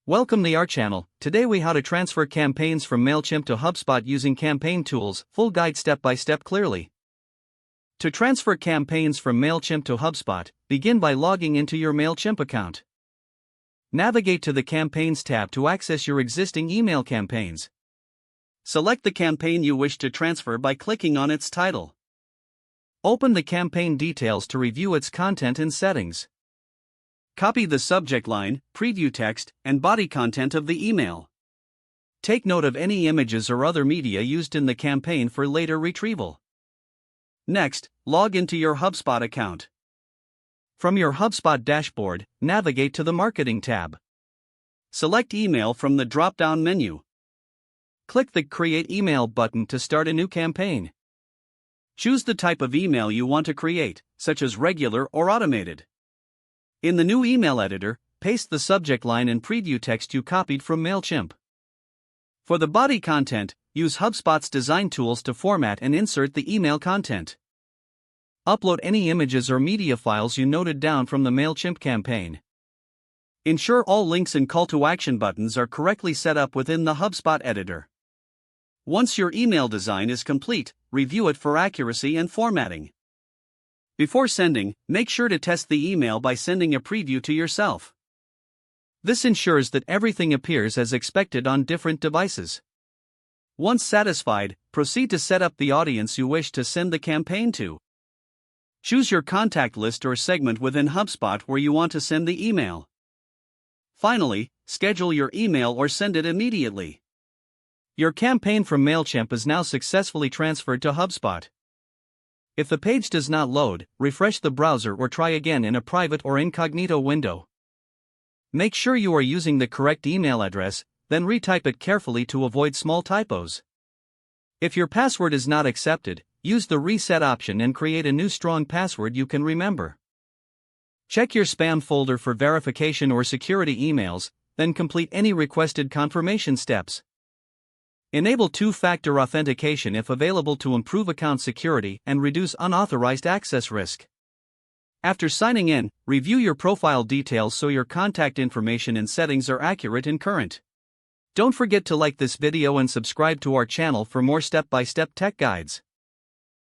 Welcome to our channel. Today we how to transfer campaigns from Mailchimp to HubSpot using campaign tools, full guide step by step clearly. To transfer campaigns from Mailchimp to HubSpot, begin by logging into your Mailchimp account. Navigate to the Campaigns tab to access your existing email campaigns. Select the campaign you wish to transfer by clicking on its title. Open the campaign details to review its content and settings. Copy the subject line, preview text, and body content of the email. Take note of any images or other media used in the campaign for later retrieval. Next, log into your HubSpot account. From your HubSpot dashboard, navigate to the Marketing tab. Select Email from the drop-down menu. Click the Create Email button to start a new campaign. Choose the type of email you want to create, such as regular or automated. In the new email editor, paste the subject line and preview text you copied from Mailchimp. For the body content, use HubSpot's design tools to format and insert the email content. Upload any images or media files you noted down from the Mailchimp campaign. Ensure all links and call to action buttons are correctly set up within the HubSpot editor. Once your email design is complete, review it for accuracy and formatting. Before sending, make sure to test the email by sending a preview to yourself. This ensures that everything appears as expected on different devices. Once satisfied, proceed to set up the audience you wish to send the campaign to. Choose your contact list or segment within HubSpot where you want to send the email. Finally, schedule your email or send it immediately. Your campaign from Mailchimp is now successfully transferred to HubSpot. If the page does not load, refresh the browser or try again in a private or incognito window. Make sure you are using the correct email address, then retype it carefully to avoid small typos. If your password is not accepted, use the reset option and create a new strong password you can remember. Check your spam folder for verification or security emails, then complete any requested confirmation steps. Enable two-factor authentication if available to improve account security and reduce unauthorized access risk. After signing in, review your profile details so your contact information and settings are accurate and current. Don't forget to like this video and subscribe to our channel for more step-by-step tech guides.